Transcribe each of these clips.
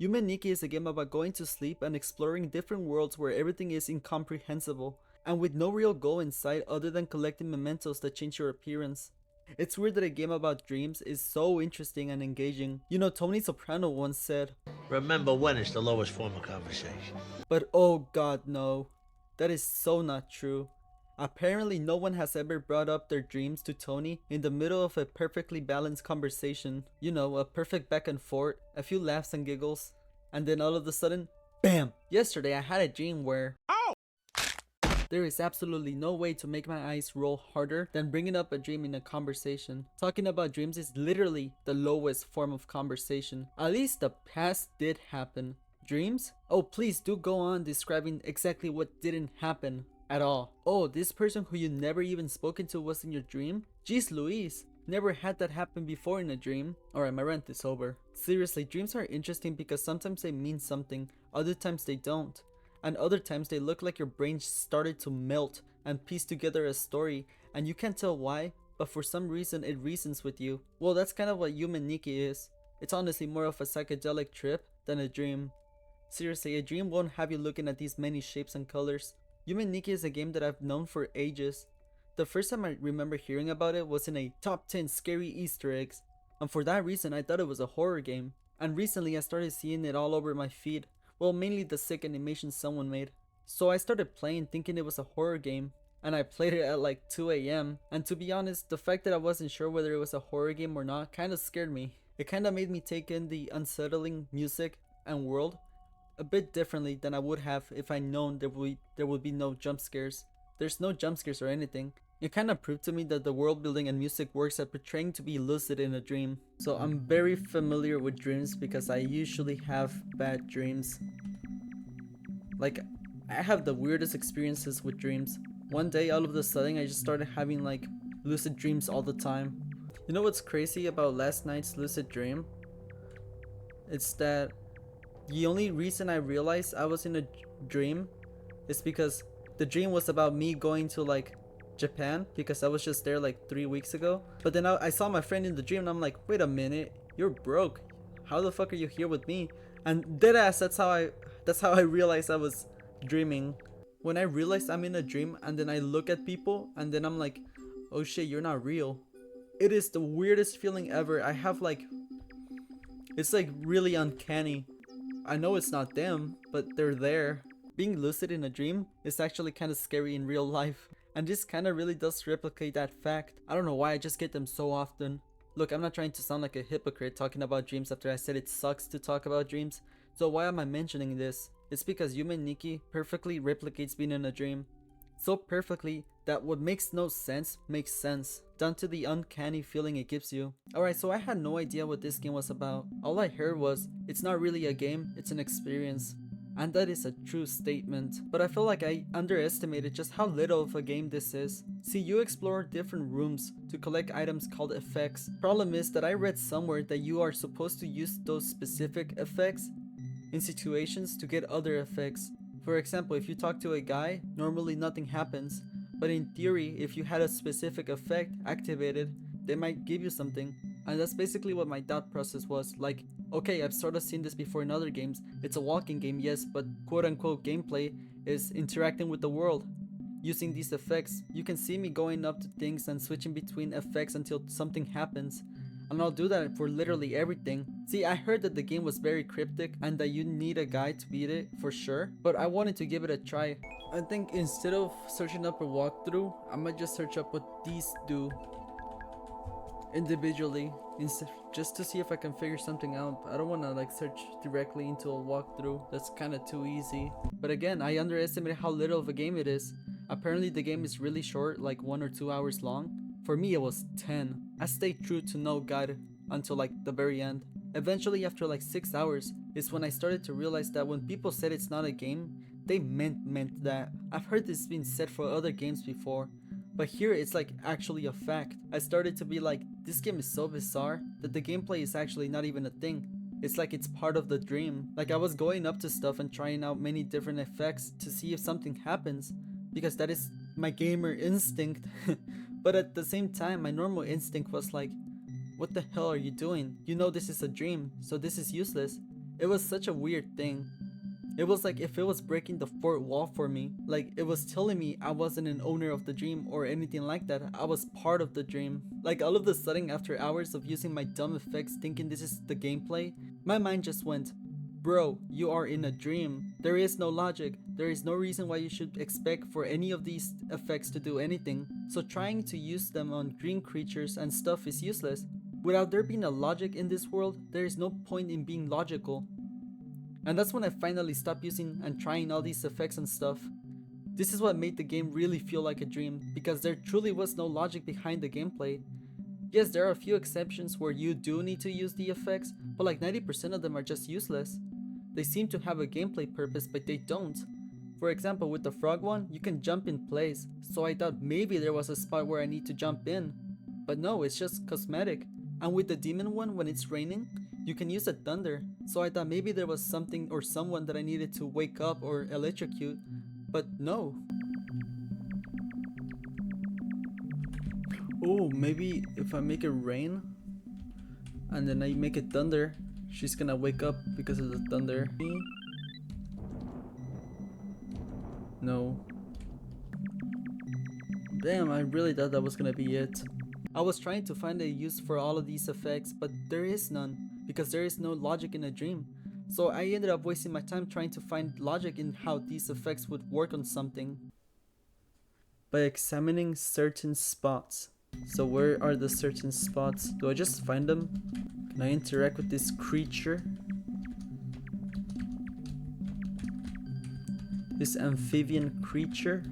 Yume Nikki is a game about going to sleep and exploring different worlds where everything is incomprehensible, and with no real goal in sight other than collecting mementos that change your appearance. It's weird that a game about dreams is so interesting and engaging. You know, Tony Soprano once said, "Remember when is the lowest form of conversation." but oh god no. That is so not true. Apparently no one has ever brought up their dreams to Tony in the middle of a perfectly balanced conversation. You know, a perfect back and forth, a few laughs and giggles, and then all of a sudden, BAM! Yesterday I had a dream where there is absolutely no way to make my eyes roll harder than bringing up a dream in a conversation. Talking about dreams is literally the lowest form of conversation. At least the past did happen. Dreams? Oh, please do go on describing exactly what didn't happen at all. Oh, this person who you never even spoken to was in your dream? Jeez Louise. Never had that happen before in a dream. Alright, my rant is over. Seriously, dreams are interesting because sometimes they mean something, other times they don't. And other times they look like your brain started to melt and piece together a story, and you can't tell why, but for some reason it reasons with you. Well, that's kind of what Yume Nikki is. It's honestly more of a psychedelic trip than a dream. Seriously, a dream won't have you looking at these many shapes and colors. Yume Nikki is a game that I've known for ages. The first time I remember hearing about it was in a top 10 scary Easter eggs, and for that reason I thought it was a horror game. And recently I started seeing it all over my feed. Well, mainly the sick animation someone made. So I started playing thinking it was a horror game, and I played it at like 2 AM, and to be honest, the fact that I wasn't sure whether it was a horror game or not kinda scared me. It kinda made me take in the unsettling music and world a bit differently than I would have if I'd known there would be no jump scares. There's no jump scares or anything. It kinda proved to me that the world building and music works at portraying to be lucid in a dream. So I'm very familiar with dreams because I usually have bad dreams. Like, I have the weirdest experiences with dreams. One day all of a sudden I just started having like lucid dreams all the time. You know what's crazy about last night's lucid dream? It's that the only reason I realized I was in a dream is because the dream was about me going to like Japan, because I was just there like 3 weeks ago. But then I saw my friend in the dream and I'm like, wait a minute, you're broke. How the fuck are you here with me? And deadass, that's how I realized I was dreaming. When I realized I'm in a dream and then I look at people and then I'm like, oh shit, you're not real. It is the weirdest feeling ever. I have like, it's like really uncanny. I know it's not them, but they're there. Being lucid in a dream is actually kind of scary in real life. And this kind of really does replicate that fact. I don't know why I just get them so often. Look, I'm not trying to sound like a hypocrite talking about dreams after I said it sucks to talk about dreams. So why am I mentioning this? It's because Yume Nikki perfectly replicates being in a dream. So perfectly that what makes no sense makes sense, down to the uncanny feeling it gives you. Alright, so I had no idea what this game was about. All I heard was, it's not really a game, it's an experience. And that is a true statement, but I feel like I underestimated just how little of a game this is. See, you explore different rooms to collect items called effects. Problem is that I read somewhere that you are supposed to use those specific effects in situations to get other effects. For example, if you talk to a guy, normally nothing happens, but in theory, if you had a specific effect activated, they might give you something. And that's basically what my thought process was. Like, okay, I've sort of seen this before in other games. It's a walking game, yes, but quote-unquote gameplay is interacting with the world. Using these effects, you can see me going up to things and switching between effects until something happens. And I'll do that for literally everything. See, I heard that the game was very cryptic and that you need a guide to beat it for sure, but I wanted to give it a try. I think instead of searching up a walkthrough, I might just search up what these do individually, just to see if I can figure something out. I don't want to like search directly into a walkthrough, that's kind of too easy. But again, I underestimated how little of a game it is. Apparently the game is really short, like 1 or 2 hours long. For me it was 10. I stayed true to no guide until like the very end. Eventually after like 6 hours is when I started to realize that when people said it's not a game, they meant that. I've heard this being said for other games before, but here it's like actually a fact. I started to be like, this game is so bizarre that the gameplay is actually not even a thing. It's like it's part of the dream. Like I was going up to stuff and trying out many different effects to see if something happens, because that is my gamer instinct. But at the same time, my normal instinct was like, what the hell are you doing? You know this is a dream, so this is useless. It was such a weird thing. It was like if it was breaking the fourth wall for me. Like it was telling me I wasn't an owner of the dream or anything like that. I was part of the dream. Like all of a sudden, after hours of using my dumb effects thinking this is the gameplay, my mind just went, bro, you are in a dream. There is no logic. There is no reason why you should expect for any of these effects to do anything. So trying to use them on green creatures and stuff is useless. Without there being a logic in this world, there is no point in being logical. And that's when I finally stopped using and trying all these effects and stuff. This is what made the game really feel like a dream, because there truly was no logic behind the gameplay. Yes, there are a few exceptions where you do need to use the effects, but like 90% of them are just useless. They seem to have a gameplay purpose, but they don't. For example, with the frog one, you can jump in place, so I thought maybe there was a spot where I need to jump in. But no, it's just cosmetic. And with the demon one, when it's raining, you can use the thunder, so I thought maybe there was something or someone that I needed to wake up or electrocute, but no. Oh, maybe if I make it rain, and then I make it thunder, she's gonna wake up because of the thunder. No. Damn, I really thought that was gonna be it. I was trying to find a use for all of these effects, but there is none, because there is no logic in a dream. So I ended up wasting my time trying to find logic in how these effects would work on something. By examining certain spots. So where are the certain spots? Do I just find them? Can I interact with this creature? This amphibian creature?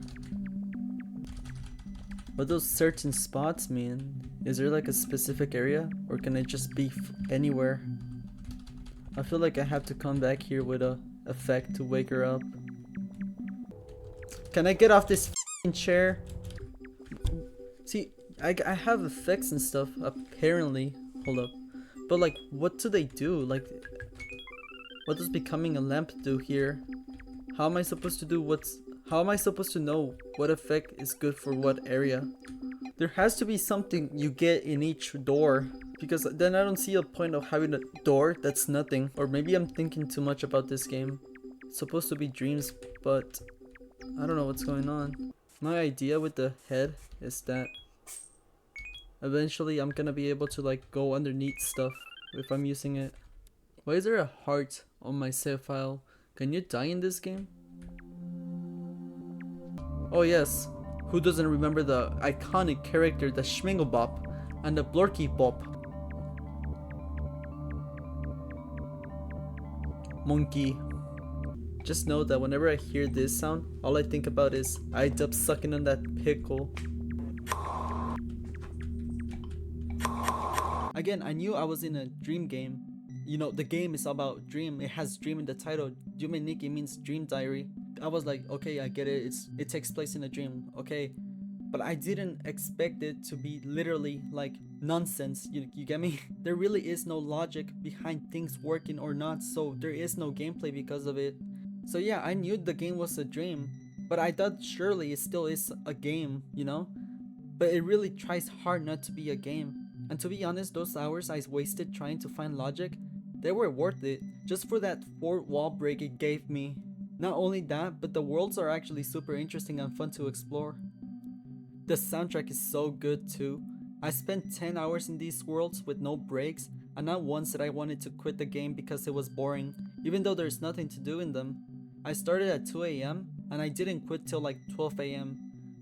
What those certain spots mean? Is there like a specific area, or can it just be anywhere? I feel like I have to come back here with a effect to wake her up. Can I get off this chair? See, I have effects and stuff apparently. Hold up. But like, what do they do? Like, what does becoming a lamp do here? How am I supposed to do how am I supposed to know what effect is good for what area? There has to be something you get in each door, because then I don't see a point of having a door that's nothing. Or maybe I'm thinking too much about this game. It's supposed to be dreams, but I don't know what's going on. My idea with the head is that eventually I'm gonna be able to like go underneath stuff if I'm using it. Why is there a heart on my save file? Can you die in this game? Oh yes, who doesn't remember the iconic character, the Schmingelbop and the Blorky Bop? Monkey. Just know that whenever I hear this sound, all I think about is I-Dub sucking on that pickle. Again, I knew I was in a dream game. You know, the game is about dream. It has dream in the title. Yume Nikki means dream diary. I was like, okay, I get it. It takes place in a dream. Okay. But I didn't expect it to be literally like nonsense. You get me? There really is no logic behind things working or not. So there is no gameplay because of it. So yeah, I knew the game was a dream. But I thought surely it still is a game, you know? But it really tries hard not to be a game. And to be honest, those hours I wasted trying to find logic, they were worth it, just for that fourth wall break it gave me. Not only that, but the worlds are actually super interesting and fun to explore. The soundtrack is so good too. I spent 10 hours in these worlds with no breaks, and not once did I wanted to quit the game because it was boring, even though there's nothing to do in them. I started at 2 AM, and I didn't quit till like 12 AM.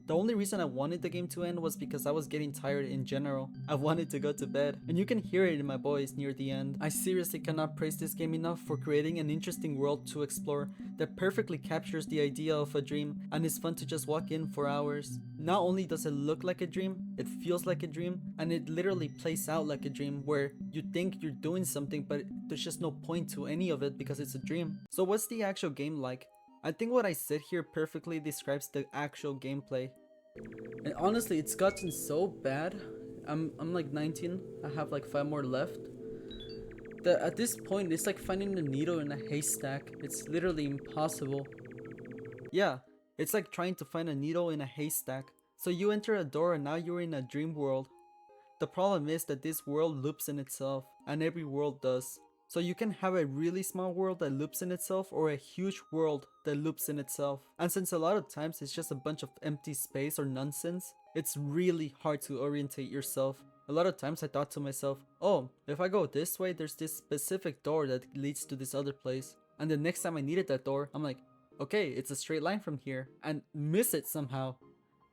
The only reason I wanted the game to end was because I was getting tired in general. I wanted to go to bed, and you can hear it in my voice near the end. I seriously cannot praise this game enough for creating an interesting world to explore that perfectly captures the idea of a dream and is fun to just walk in for hours. Not only does it look like a dream, it feels like a dream, and it literally plays out like a dream where you think you're doing something but there's just no point to any of it because it's a dream. So what's the actual game like? I think what I said here perfectly describes the actual gameplay. And honestly, it's gotten so bad. I'm like 19, I have like 5 more left. That at this point, it's like finding a needle in a haystack. It's literally impossible. Yeah, it's like trying to find a needle in a haystack. So you enter a door and now you're in a dream world. The problem is that this world loops in itself, and every world does. So you can have a really small world that loops in itself or a huge world that loops in itself. And since a lot of times it's just a bunch of empty space or nonsense, it's really hard to orientate yourself. A lot of times I thought to myself, oh, if I go this way, there's this specific door that leads to this other place. And the next time I needed that door, I'm like, okay, it's a straight line from here, and miss it somehow.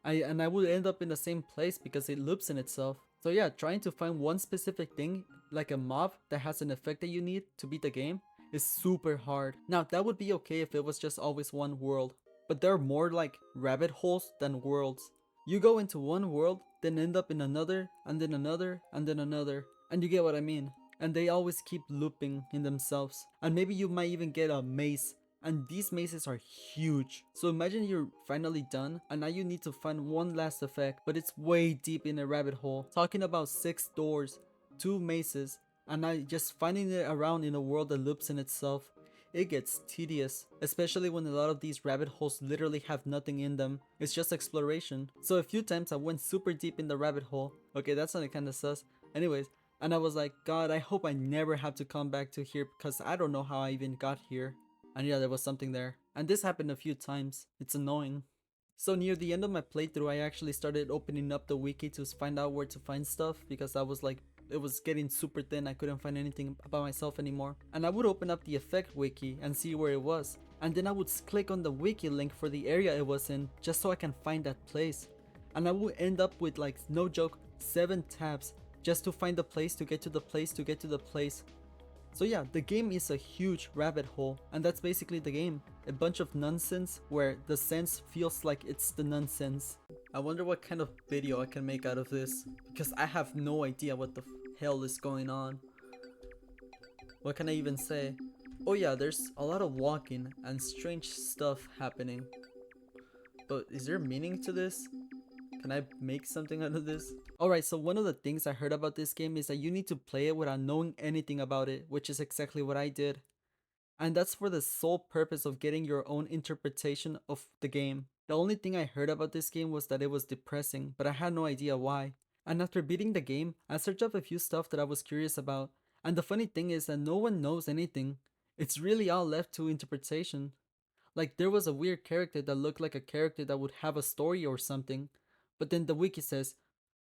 I would end up in the same place because it loops in itself. So yeah, trying to find one specific thing, like a mob that has an effect that you need to beat the game, is super hard. Now that would be okay if it was just always one world, but there are more like rabbit holes than worlds. You go into one world, then end up in another, and then another, and then another, and you get what I mean. And they always keep looping in themselves. And maybe you might even get a maze, and these mazes are huge. So imagine you're finally done and now you need to find one last effect, but it's way deep in a rabbit hole. Talking about 6 doors, 2 mazes, and now just finding it around in a world that loops in itself. It gets tedious, especially when a lot of these rabbit holes literally have nothing in them. It's just exploration. So a few times I went super deep in the rabbit hole. Okay, that sounded kinda sus. Anyways, and I was like, God, I hope I never have to come back to here because I don't know how I even got here. And yeah, there was something there. And this happened a few times. It's annoying. So near the end of my playthrough, I actually started opening up the wiki to find out where to find stuff because I was like, it was getting super thin. I couldn't find anything about myself anymore. And I would open up the effect wiki and see where it was. And then I would click on the wiki link for the area it was in just so I can find that place. And I would end up with, like, no joke, 7 tabs just to find the place, to get to the place, to get to the place. So yeah, the game is a huge rabbit hole, and that's basically the game. A bunch of nonsense where the sense feels like it's the nonsense. I wonder what kind of video I can make out of this, because I have no idea what the hell is going on. What can I even say? Oh yeah, there's a lot of walking and strange stuff happening. But is there meaning to this? Can I make something out of this? Alright, so one of the things I heard about this game is that you need to play it without knowing anything about it, which is exactly what I did. And that's for the sole purpose of getting your own interpretation of the game. The only thing I heard about this game was that it was depressing, but I had no idea why. And after beating the game, I searched up a few stuff that I was curious about. And the funny thing is that no one knows anything. It's really all left to interpretation. Like, there was a weird character that looked like a character that would have a story or something. But then the wiki says,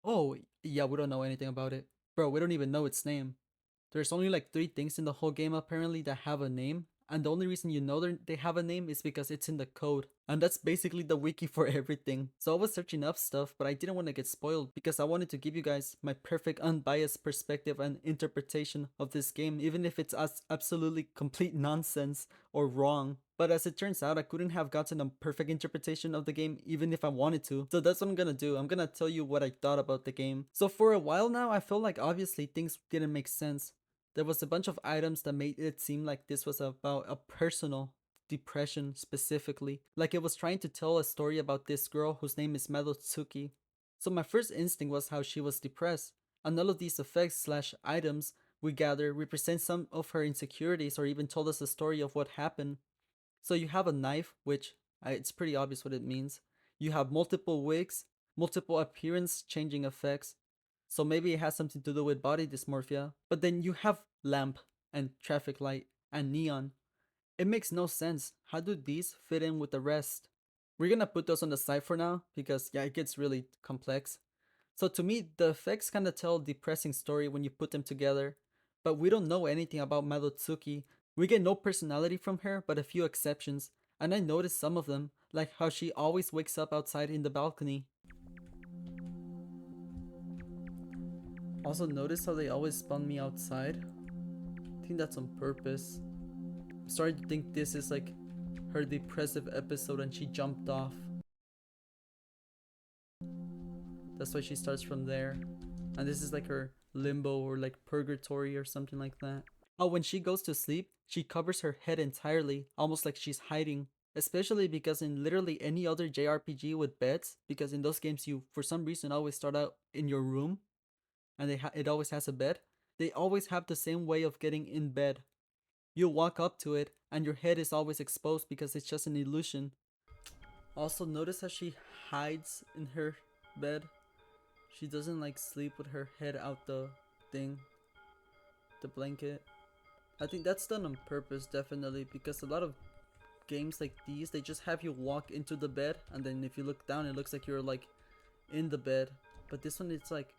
oh, yeah, we don't know anything about it. Bro, we don't even know its name. There's only like 3 things in the whole game apparently that have a name. And the only reason you know they have a name is because it's in the code. And that's basically the wiki for everything. So I was searching up stuff, but I didn't want to get spoiled because I wanted to give you guys my perfect unbiased perspective and interpretation of this game, even if it's absolutely complete nonsense or wrong. But as it turns out, I couldn't have gotten a perfect interpretation of the game even if I wanted to. So that's what I'm gonna do. I'm gonna tell you what I thought about the game. So for a while now, I felt like obviously things didn't make sense. There was a bunch of items that made it seem like this was about a personal depression specifically. Like it was trying to tell a story about this girl whose name is Madotsuki. So my first instinct was how she was depressed. And all of these effects slash items we gather represent some of her insecurities or even told us a story of what happened. So you have a knife, which it's pretty obvious what it means. You have multiple wigs, multiple appearance changing effects. So maybe it has something to do with body dysmorphia. But then you have lamp and traffic light and neon. It makes no sense. How do these fit in with the rest? We're gonna put those on the side for now because yeah, it gets really complex. So to me, the effects kind of tell a depressing story when you put them together. But we don't know anything about Madotsuki. We get no personality from her, but a few exceptions. And I noticed some of them, like how she always wakes up outside in the balcony. Also notice how they always spawn me outside. I think that's on purpose. I'm starting to think this is like her depressive episode and she jumped off. That's why she starts from there. And this is like her limbo or like purgatory or something like that. Oh, when she goes to sleep, she covers her head entirely, almost like she's hiding. Especially because in literally any other JRPG with beds, because in those games you for some reason always start out in your room and it always has a bed. They always have the same way of getting in bed. You walk up to it and your head is always exposed because it's just an illusion. Also notice how she hides in her bed. She doesn't like sleep with her head out the thing, the blanket. I think that's done on purpose, definitely, because a lot of games like these, they just have you walk into the bed, and then if you look down, it looks like you're like in the bed. But this one, it's like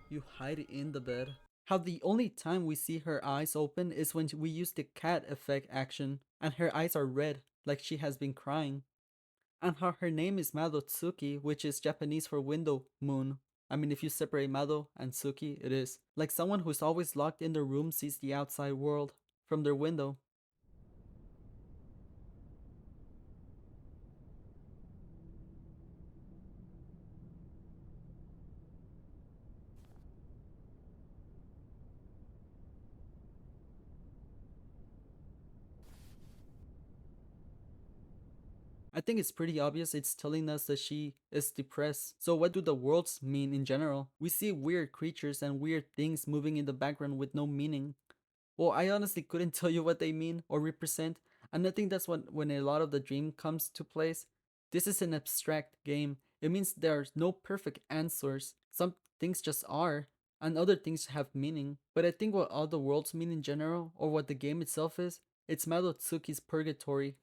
you hide in the bed. How the only time we see her eyes open is when we use the cat effect action, and her eyes are red, like she has been crying. And how her name is Madotsuki, which is Japanese for window moon. I mean, if you separate Mado and Tsuki, it is like someone who's always locked in their room sees the outside world from their window. I think it's pretty obvious it's telling us that she is depressed. So what do the worlds mean in general? We see weird creatures and weird things moving in the background with no meaning. Well, I honestly couldn't tell you what they mean or represent, and I think that's when a lot of the dream comes to place. This is an abstract game. It means there's no perfect answers. Some things just are, and other things have meaning. But I think what all the worlds mean in general, or what the game itself is, it's Madotsuki's purgatory.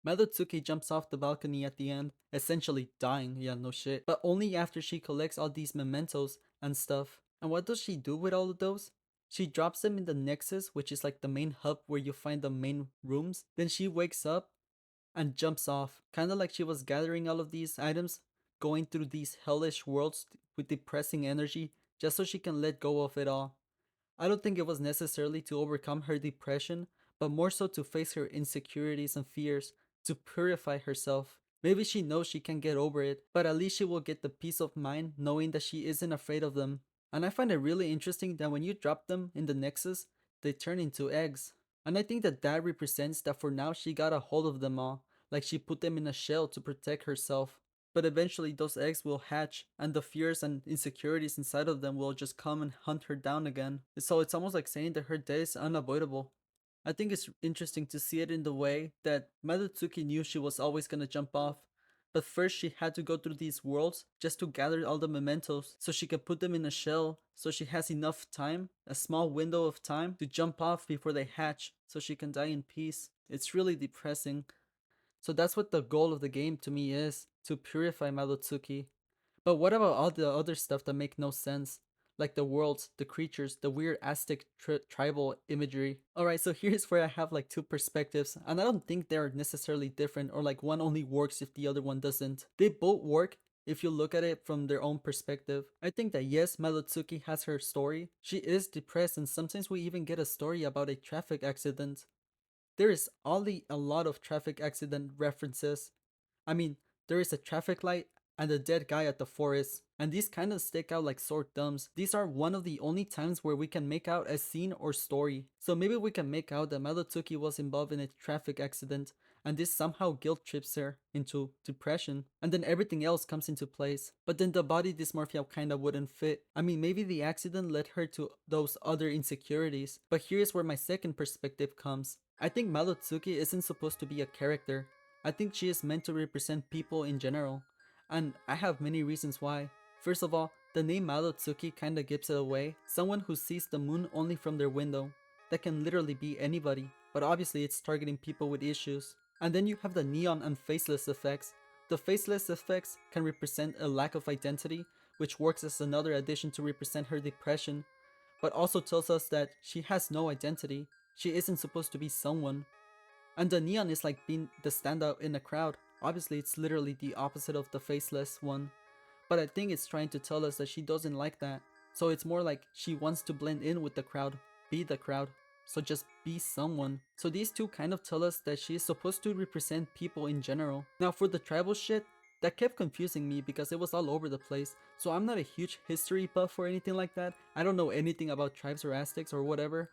Madotsuki jumps off the balcony at the end, essentially dying, yeah, no shit, but only after she collects all these mementos and stuff. And what does she do with all of those? She drops them in the Nexus, which is like the main hub where you find the main rooms. Then she wakes up and jumps off, kinda like she was gathering all of these items, going through these hellish worlds with depressing energy, just so she can let go of it all. I don't think it was necessarily to overcome her depression, but more so to face her insecurities and fears, to purify herself. Maybe she knows she can get over it, but at least she will get the peace of mind knowing that she isn't afraid of them. And I find it really interesting that when you drop them in the Nexus, they turn into eggs. And I think that that represents that for now she got a hold of them all, like she put them in a shell to protect herself. But eventually those eggs will hatch, and the fears and insecurities inside of them will just come and hunt her down again. So it's almost like saying that her death is unavoidable. I think it's interesting to see it in the way that Madutsuki knew she was always gonna jump off, but first she had to go through these worlds just to gather all the mementos so she could put them in a shell so she has enough time, a small window of time, to jump off before they hatch so she can die in peace. It's really depressing. So that's what the goal of the game to me is, to purify Malotsuki. But what about all the other stuff that make no sense? Like the worlds, the creatures, the weird Aztec tribal imagery. Alright, so here's where I have like two perspectives, and I don't think they're necessarily different or like one only works if the other one doesn't. They both work if you look at it from their own perspective. I think that yes, Malotsuki has her story. She is depressed, and sometimes we even get a story about a traffic accident. There is only a lot of traffic accident references. I mean, there is a traffic light and a dead guy at the forest, and these kind of stick out like sore thumbs. These are one of the only times where we can make out a scene or story. So maybe we can make out that Malotsuki was involved in a traffic accident, and this somehow guilt trips her into depression, and then everything else comes into place. But then the body dysmorphia kinda wouldn't fit. I mean, maybe the accident led her to those other insecurities, but here's where my second perspective comes. I think Malotsuki isn't supposed to be a character. I think she is meant to represent people in general, and I have many reasons why. First of all, the name Malotsuki kinda gives it away. Someone who sees the moon only from their window. That can literally be anybody, but obviously it's targeting people with issues. And then you have the neon and faceless effects. The faceless effects can represent a lack of identity, which works as another addition to represent her depression, but also tells us that she has no identity. She isn't supposed to be someone. And the neon is like being the standout in a crowd. Obviously, it's literally the opposite of the faceless one. But I think it's trying to tell us that she doesn't like that. So it's more like she wants to blend in with the crowd, be the crowd. So just be someone. So these two kind of tell us that she is supposed to represent people in general. Now for the tribal shit, that kept confusing me because it was all over the place. So I'm not a huge history buff or anything like that. I don't know anything about tribes or Aztecs or whatever.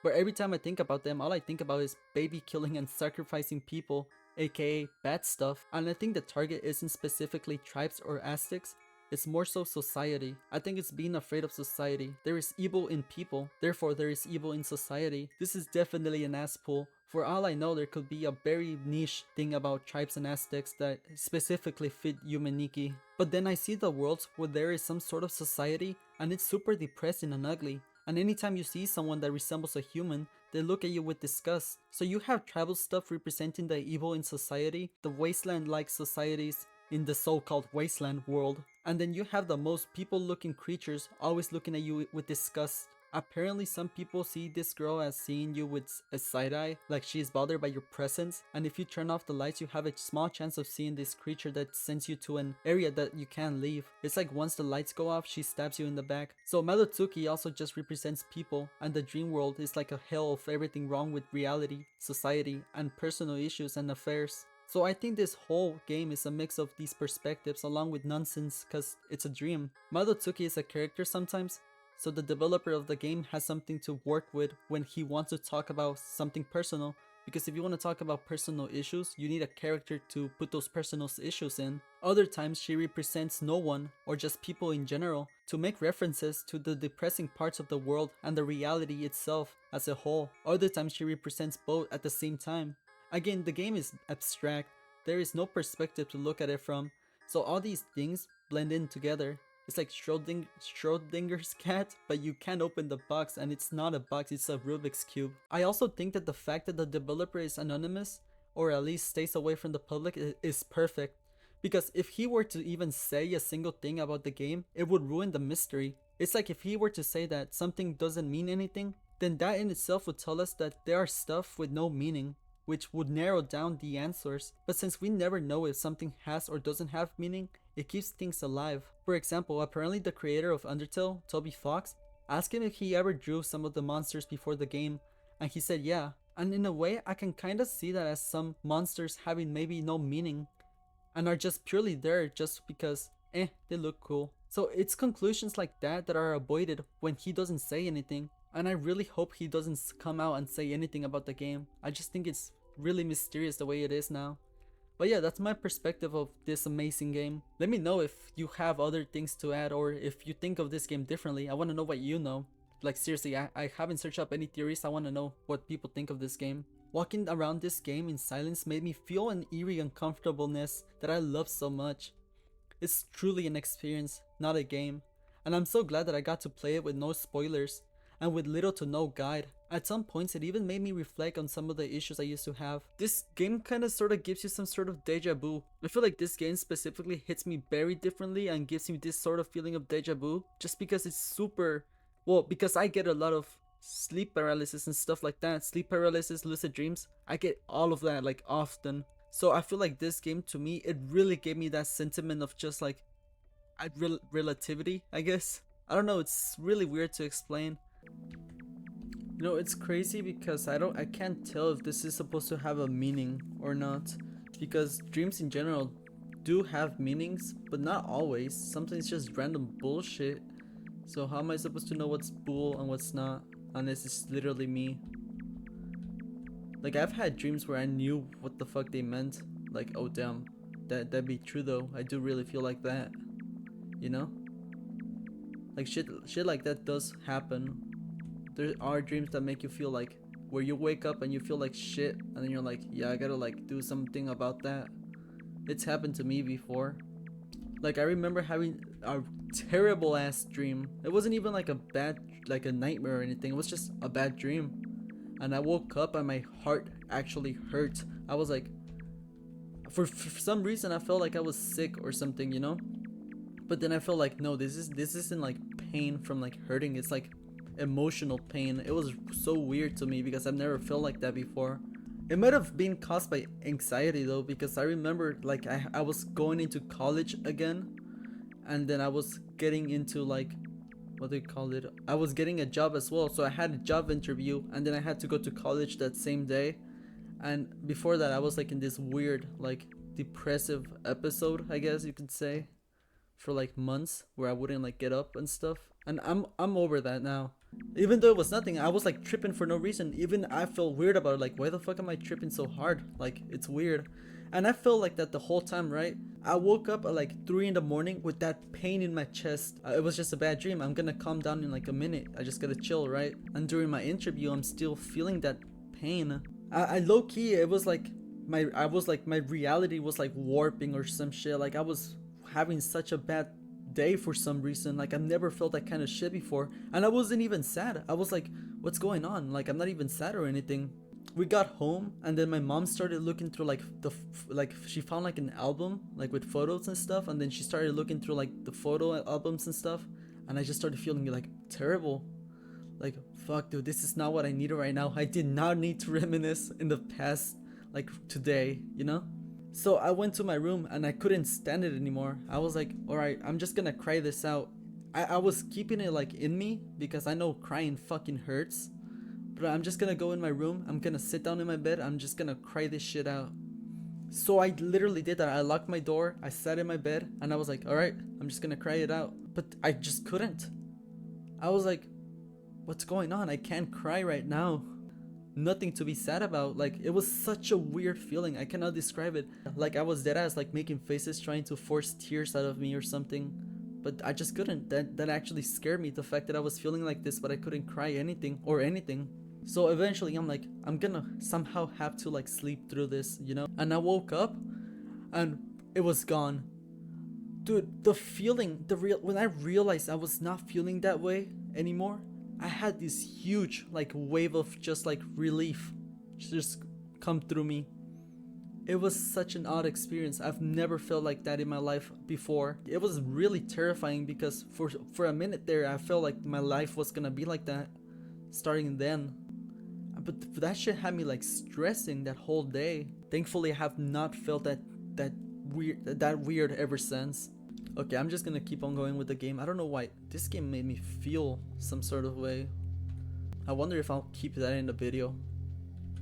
But every time I think about them, all I think about is baby killing and sacrificing people, aka bad stuff. And I think the target isn't specifically tribes or Aztecs, it's more so society. I think it's being afraid of society. There is evil in people, therefore there is evil in society. This is definitely an ass pull. For all I know, there could be a very niche thing about tribes and Aztecs that specifically fit Yume Nikki. But then I see the worlds where there is some sort of society and it's super depressing and ugly. And anytime you see someone that resembles a human, they look at you with disgust. So you have tribal stuff representing the evil in society, the wasteland-like societies in the so-called wasteland world, and then you have the most people-looking creatures always looking at you with disgust. Apparently some people see this girl as seeing you with a side eye, like she is bothered by your presence, and if you turn off the lights you have a small chance of seeing this creature that sends you to an area that you can't leave. It's like once the lights go off, she stabs you in the back. So Malotsuki also just represents people, and the dream world is like a hell of everything wrong with reality, society, and personal issues and affairs. So I think this whole game is a mix of these perspectives along with nonsense cause it's a dream. Malotsuki is a character sometimes, so the developer of the game has something to work with when he wants to talk about something personal, because if you want to talk about personal issues, you need a character to put those personal issues in. Other times she represents no one, or just people in general, to make references to the depressing parts of the world and the reality itself as a whole. Other times she represents both at the same time. Again, the game is abstract, there is no perspective to look at it from, so all these things blend in together. It's like Schrodinger's cat, but you can't open the box and it's not a box, it's a Rubik's Cube. I also think that the fact that the developer is anonymous, or at least stays away from the public, is perfect. Because if he were to even say a single thing about the game, it would ruin the mystery. It's like if he were to say that something doesn't mean anything, then that in itself would tell us that there are stuff with no meaning, which would narrow down the answers. But since we never know if something has or doesn't have meaning, it keeps things alive. For example, apparently the creator of Undertale, Toby Fox, asked him if he ever drew some of the monsters before the game, and he said yeah. And in a way, I can kinda see that as some monsters having maybe no meaning, and are just purely there just because, they look cool. So it's conclusions like that that are avoided when he doesn't say anything. And I really hope he doesn't come out and say anything about the game. I just think it's really mysterious the way it is now. But yeah, that's my perspective of this amazing game. Let me know if you have other things to add, or if you think of this game differently. I want to know what you know. Like seriously, I haven't searched up any theories. I want to know what people think of this game. Walking around this game in silence made me feel an eerie uncomfortableness that I love so much. It's truly an experience, not a game. And I'm so glad that I got to play it with no spoilers, and with little to no guide. At some points it even made me reflect on some of the issues I used to have. This game kinda sorta gives you some sort of deja vu. I feel like this game specifically hits me very differently and gives me this sort of feeling of deja vu, just because it's super, well, because I get a lot of sleep paralysis and stuff like that. Sleep paralysis, lucid dreams, I get all of that like often. So I feel like this game, to me, it really gave me that sentiment of just like relativity, I guess. I don't know, it's really weird to explain. You know, it's crazy because I can't tell if this is supposed to have a meaning or not, because dreams in general do have meanings, but not always. Sometimes it's just random bullshit. So how am I supposed to know what's bull and what's not, unless it's literally me? Like, I've had dreams where I knew what the fuck they meant. Like, oh damn, that'd be true though. I do really feel like that, you know? Like shit like that does happen. There are dreams that make you feel like, where you wake up and you feel like shit, and then you're like, yeah, I gotta like do something about that. It's happened to me before. Like, I remember having a terrible ass dream. It wasn't even like a nightmare or anything. It was just a bad dream. And I woke up and my heart actually hurt. I was like, for some reason I felt like I was sick or something, you know? But then I felt like, no, this isn't like pain from like hurting. It's like emotional pain. It was so weird to me because I've never felt like that before. It might have been caused by anxiety though, because I remember like I was going into college again, and then I was getting into like, what do you call it? I was getting a job as well, so I had a job interview, and then I had to go to college that same day. And before that I was like in this weird like depressive episode, I guess you could say, for like months, where I wouldn't like get up and stuff. And I'm over that now. Even though it was nothing, I was like tripping for no reason. Even I felt weird about it, like, why the fuck am I tripping so hard? Like, it's weird. And I felt like that the whole time, right? I woke up at like 3 in the morning with that pain in my chest. It was just a bad dream. I'm gonna calm down in like a minute. I just gotta chill, right? And during my interview, I'm still feeling that pain. I low key, it was like my reality was like warping or some shit. Like, I was having such a bad day for some reason. Like I've never felt that kind of shit before, and I wasn't even sad. I was like, what's going on? Like I'm not even sad or anything. We got home, and then my mom started looking through like like she found like an album like with photos and stuff, and then she started looking through like the photo albums and stuff, and I just started feeling like terrible. Like, fuck, dude, this is not what I needed right now. I did not need to reminisce in the past, like today, you know? So I went to my room and I couldn't stand it anymore. I was like, alright, I'm just gonna cry this out. I was keeping it like in me because I know crying fucking hurts. But I'm just gonna go in my room. I'm gonna sit down in my bed. I'm just gonna cry this shit out. So I literally did that. I locked my door. I sat in my bed and I was like, alright, I'm just gonna cry it out. But I just couldn't. I was like, what's going on? I can't cry right now. Nothing to be sad about. Like, it was such a weird feeling. I cannot describe it. Like, I was dead ass, like making faces, trying to force tears out of me or something. But I just couldn't. That actually scared me. The fact that I was feeling like this, but I couldn't cry anything or anything. So eventually I'm like, I'm gonna somehow have to like sleep through this, you know? And I woke up and it was gone. Dude, the feeling, when I realized I was not feeling that way anymore, I had this huge like wave of just like relief just come through me. It was such an odd experience. I've never felt like that in my life before. It was really terrifying because for a minute there I felt like my life was gonna be like that starting then. But that shit had me like stressing that whole day. Thankfully I have not felt that weird ever since. Okay, I'm just gonna keep on going with the game. I don't know why this game made me feel some sort of way. I wonder if I'll keep that in the video.